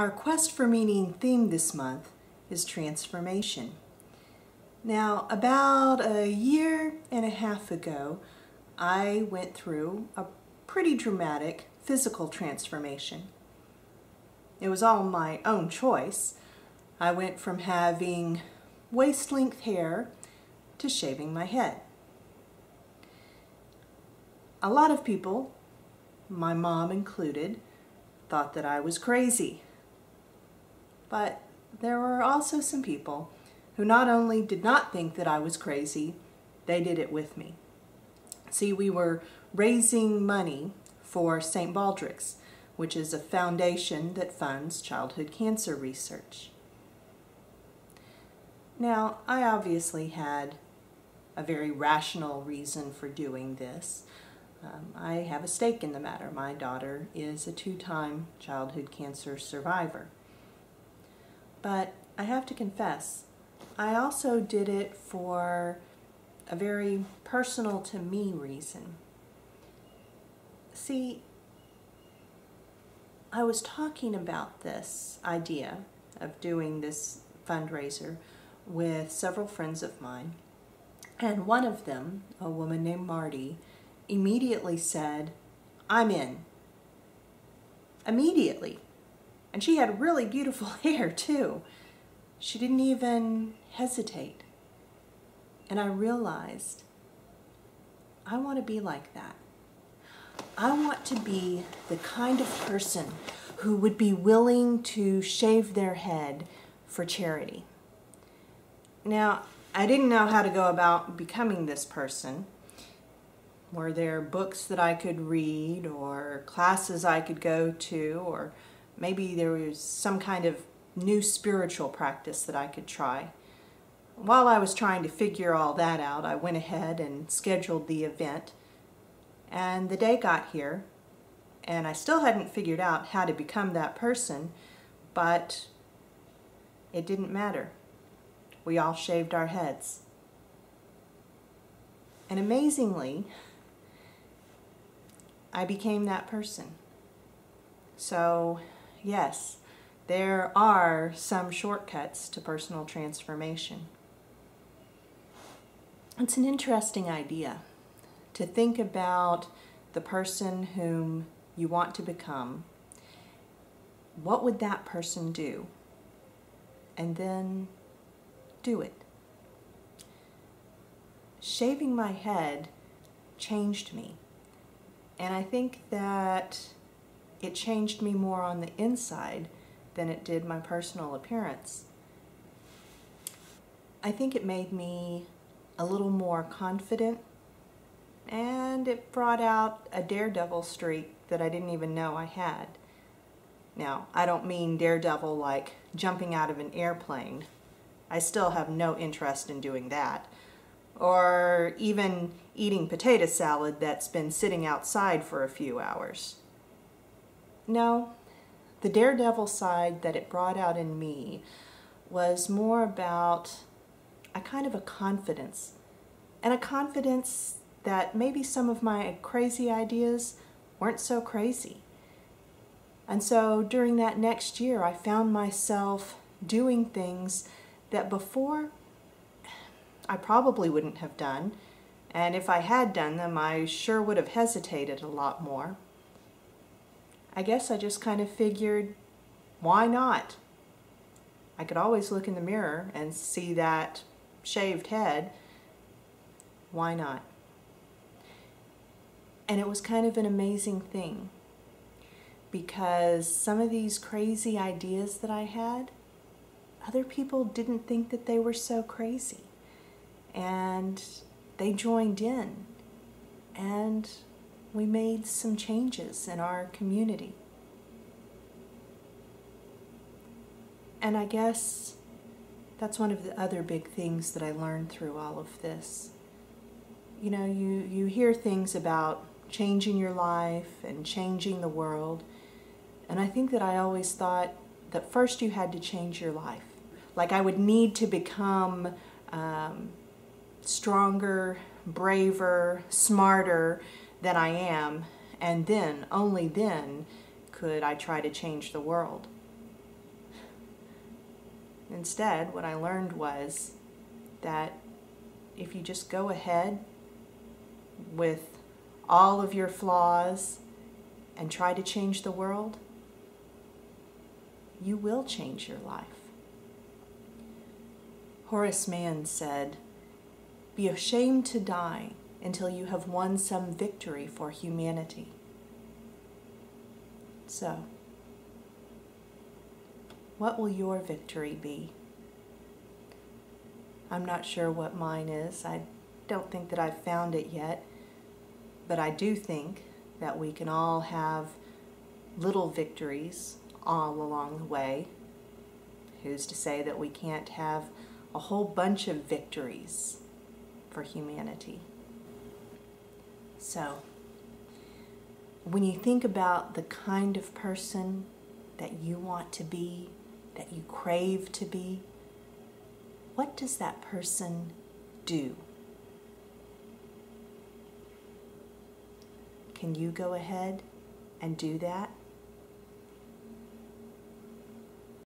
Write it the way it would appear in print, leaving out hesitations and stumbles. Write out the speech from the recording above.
Our Quest for Meaning theme this month is transformation. Now, about a year and a half ago, I went through a pretty dramatic physical transformation. It was all my own choice. I went from having waist-length hair to shaving my head. A lot of people, my mom included, thought that I was crazy. But there were also some people who not only did not think that I was crazy, they did it with me. See, we were raising money for St. Baldrick's, which is a foundation that funds childhood cancer research. Now, I obviously had a very rational reason for doing this. I have a stake in the matter. My daughter is a 2-time childhood cancer survivor. But I have to confess, I also did it for a very personal to me reason. See, I was talking about this idea of doing this fundraiser with several friends of mine, and one of them, a woman named Marty, immediately said, "I'm in." Immediately. And she had really beautiful hair too. She didn't even hesitate. And I realized, I want to be like that. I want to be the kind of person who would be willing to shave their head for charity. Now, I didn't know how to go about becoming this person. Were there books that I could read, or classes I could go to, or maybe there was some kind of new spiritual practice that I could try? While I was trying to figure all that out, I went ahead and scheduled the event. And the day got here, and I still hadn't figured out how to become that person, but it didn't matter. We all shaved our heads. And amazingly, I became that person. So, yes, there are some shortcuts to personal transformation. It's an interesting idea to think about the person whom you want to become. What would that person do? And then do it. Shaving my head changed me. And I think that it changed me more on the inside than it did my personal appearance. I think it made me a little more confident, and it brought out a daredevil streak that I didn't even know I had. Now, I don't mean daredevil like jumping out of an airplane. I still have no interest in doing that. Or even eating potato salad that's been sitting outside for a few hours. No, the daredevil side that it brought out in me was more about a kind of a confidence, and a confidence that maybe some of my crazy ideas weren't so crazy. And so during that next year, I found myself doing things that before I probably wouldn't have done, and if I had done them, I sure would have hesitated a lot more. I guess I just kind of figured, why not? I could always look in the mirror and see that shaved head. Why not? And it was kind of an amazing thing, because some of these crazy ideas that I had, other people didn't think that they were so crazy. And they joined in, and we made some changes in our community. And I guess that's one of the other big things that I learned through all of this. You know, you hear things about changing your life and changing the world, and I think that I always thought that first you had to change your life. Like I would need to become stronger, braver, smarter than I am, and then, only then, could I try to change the world. Instead, what I learned was that if you just go ahead with all of your flaws and try to change the world, you will change your life. Horace Mann said, "Be ashamed to die until you have won some victory for humanity." So, what will your victory be? I'm not sure what mine is. I don't think that I've found it yet, but I do think that we can all have little victories all along the way. Who's to say that we can't have a whole bunch of victories for humanity? So, when you think about the kind of person that you want to be, that you crave to be, what does that person do? Can you go ahead and do that?